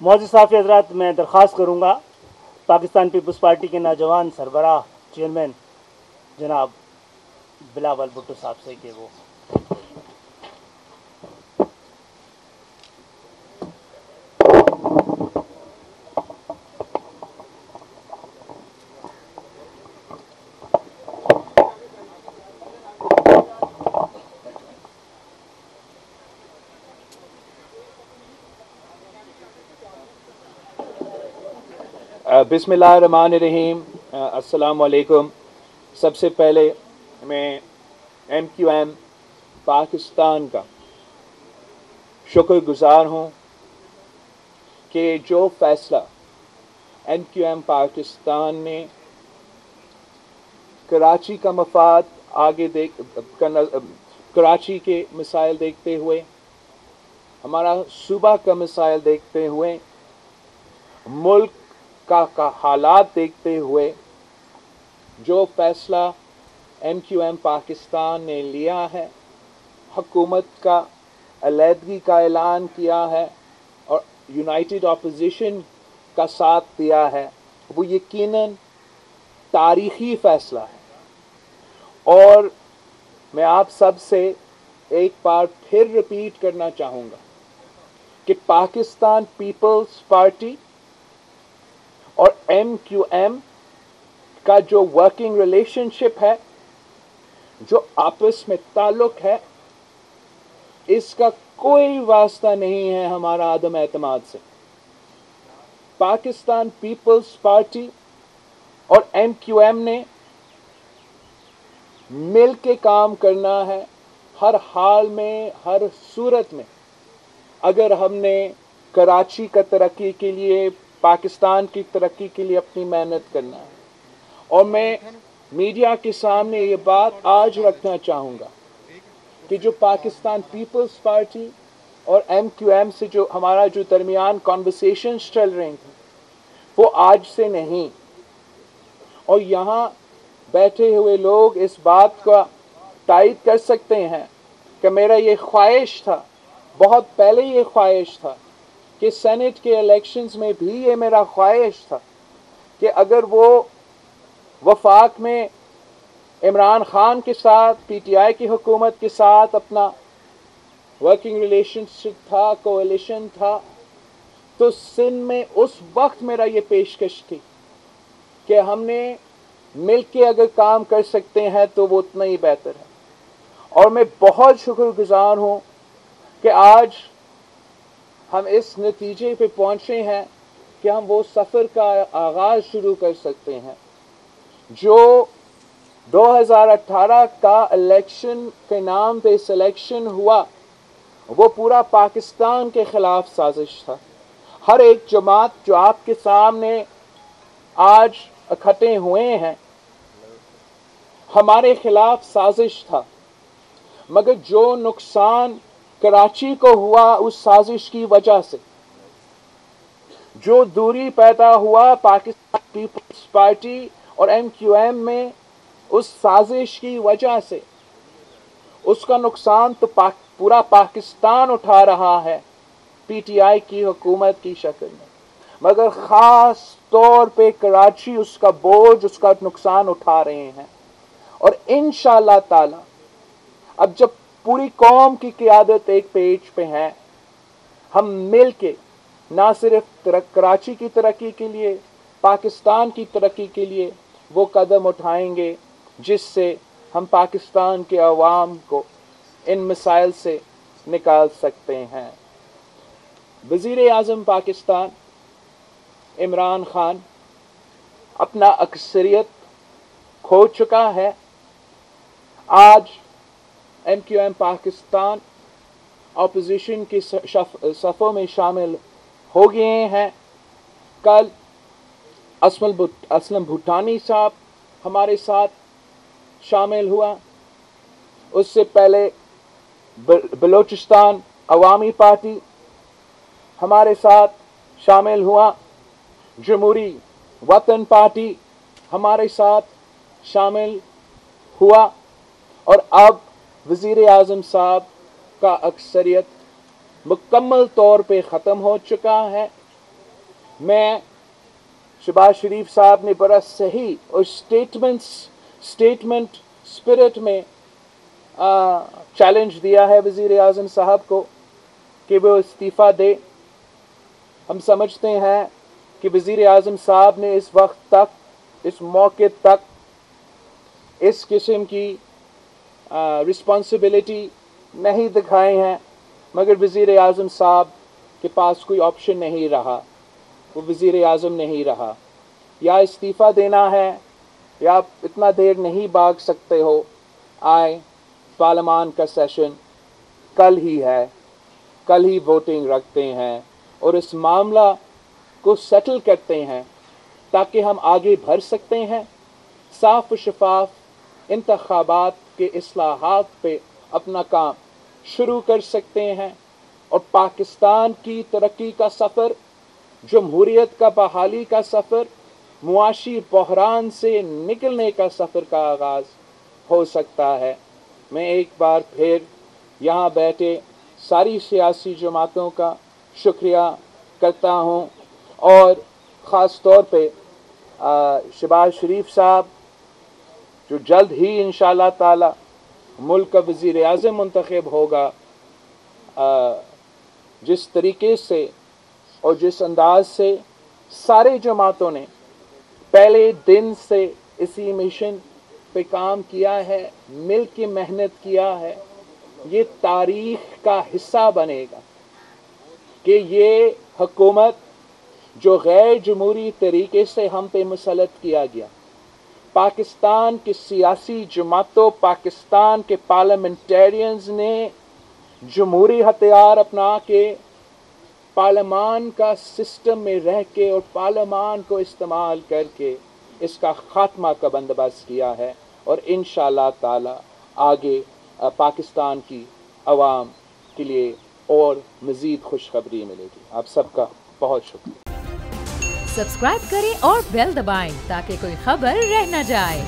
मोअज़्ज़िज़ साफ़ी हज़रात, मैं दरख्वास्त करूँगा पाकिस्तान पीपल्स पार्टी के नौजवान सरबराह चेयरमैन जनाब बिलावल भुट्टो साहब से कि वो बिस्मिल्लाहिर्रहमानिर्रहीम। अस्सलाम वालेकुम। सबसे पहले मैं MQM पाकिस्तान का शुक्रगुजार हूँ कि जो फ़ैसला MQM पाकिस्तान ने कराची का मफाद आगे कराची के मसाइल देखते हुए, हमारा सूबा का मसाइल देखते हुए, मुल्क का हालात देखते हुए जो फ़ैसला MQM पाकिस्तान ने लिया है, हुकूमत का अलहदगी का ऐलान किया है और यूनाइटेड अपोजिशन का साथ दिया है, वो यकीनन तारीख़ी फ़ैसला है। और मैं आप सब से एक बार फिर रिपीट करना चाहूँगा कि पाकिस्तान पीपल्स पार्टी और MQM का जो वर्किंग रिलेशनशिप है, जो आपस में ताल्लुक़ है, इसका कोई वास्ता नहीं है हमारा आदम एतमाद से। पाकिस्तान पीपल्स पार्टी और MQM ने मिल के काम करना है हर हाल में, हर सूरत में। अगर हमने कराची का तरक्की के लिए, पाकिस्तान की तरक्की के लिए अपनी मेहनत करना है। और मैं मीडिया के सामने ये बात आज रखना चाहूँगा कि जो पाकिस्तान पीपल्स पार्टी और MQM से जो हमारा जो दरमियान कॉन्वर्सेशंस चल रही थी, वो आज से नहीं। और यहाँ बैठे हुए लोग इस बात का तायद कर सकते हैं कि मेरा ये ख्वाहिश था, बहुत पहले ये ख्वाहिश था कि सेनेट के इलेक्शंस में भी ये मेरा ख्वाहिश था कि अगर वो वफाक में इमरान खान के साथ, PTI की हुकूमत के साथ अपना वर्किंग रिलेशनशिप था, कोalition था, तो सिंध में उस वक्त मेरा ये पेशकश थी कि हमने मिल के अगर काम कर सकते हैं तो वो उतना ही बेहतर है। और मैं बहुत शुक्रगुजार हूँ कि आज हम इस नतीजे पे पहुँचे हैं कि हम वो सफ़र का आगाज़ शुरू कर सकते हैं जो 2018 का इलेक्शन के नाम पे सिलेक्शन हुआ, वो पूरा पाकिस्तान के ख़िलाफ़ साजिश था। हर एक जमात जो आपके सामने आज इकट्ठे हुए हैं, हमारे ख़िलाफ़ साजिश था। मगर जो नुकसान कराची को हुआ उस साजिश की वजह से, जो दूरी पैदा हुआ पाकिस्तान पीपल्स पार्टी और MQM में उस साजिश की वजह से, उसका नुकसान तो पूरा पाकिस्तान उठा रहा है PTI की हुकूमत की शक्ल में। मगर ख़ास तौर पे कराची उसका बोझ, उसका नुकसान उठा रहे हैं। और इंशाअल्लाह ताला अब जब पूरी कौम की क़यादत एक पेज पे है, हम मिल के ना सिर्फ कराची की तरक्की के लिए, पाकिस्तान की तरक्की के लिए वो कदम उठाएंगे जिससे हम पाकिस्तान के अवाम को इन मसाइल से निकाल सकते हैं। वज़ीर आज़म पाकिस्तान इमरान खान अपना अक्सरियत खो चुका है। आज MQM पाकिस्तान अपोजिशन के सफ़ों में शामिल हो गए हैं। कल असलम भूटानी साहब हमारे साथ शामिल हुआ। उससे पहले बलोचिस्तान अवामी पार्टी हमारे साथ शामिल हुआ। जमहूरी वतन पार्टी हमारे साथ शामिल हुआ। और अब वज़ीर आज़म साहब का अक्सरियत मुकम्मल तौर पे ख़त्म हो चुका है। میں شہباز شریف صاحب نے بڑا صحیح اور اسٹیٹمنٹ اسپرٹ میں چیلنج دیا ہے وزیر اعظم صاحب کو کہ وہ استعفیٰ دے. ہم سمجھتے ہیں کہ وزیر اعظم صاحب نے اس وقت تک، اس موقع تک اس قسم کی رسپانسبلٹی نہیں دکھائے ہیں، مگر وزیر اعظم صاحب کے پاس کوئی آپشن نہیں رہا، وہ وزیر اعظم نہیں رہا. یا استعفیٰ دینا ہے یا آپ اتنا دیر نہیں بھاگ سکتے ہو. آئے پارلیمان کا سیشن کل ہی ہے، کل ہی ووٹنگ رکھتے ہیں اور اس معاملہ کو سیٹل کرتے ہیں تاکہ ہم آگے بڑھ سکتے ہیں، صاف و شفاف انتخابات کے اصلاحات پہ اپنا کام شروع کر سکتے ہیں اور پاکستان کی ترقی کا سفر، جمہوریت کا بحالی کا سفر، معاشی بحران سے نکلنے کا سفر کا آغاز ہو سکتا ہے. میں ایک بار پھر یہاں بیٹھے ساری سیاسی جماعتوں کا شکریہ کرتا ہوں اور خاص طور پہ شہباز شریف صاحب جو جلد ہی انشاءاللہ تعالی ملک کا وزیر اعظم منتخب ہوگا، جس طریقے سے اور جس انداز سے سارے جماعتوں نے پہلے دن سے اسی مشن پہ کام کیا ہے، مل کے محنت کیا ہے، یہ تاریخ کا حصہ بنے گا کہ یہ حکومت جو غیر جمہوری طریقے سے ہم پہ مسلط کیا گیا، پاکستان کی سیاسی جماعتوں، پاکستان کے پارلیمنٹیرینز نے جمہوری ہتھیار اپنا کے پارلیمان کا سسٹم میں رہ کے اور پارلیمان کو استعمال کر کے اس کا خاتمہ کا بندوبست کیا ہے، اور انشاءاللہ تعالی آگے پاکستان کی عوام کے لیے اور مزید خوشخبری ملے گی. آپ سب کا بہت شکریہ. سبسکرائب کریں اور بیل دبائیں تاکہ کوئی خبر رہ نہ جائے.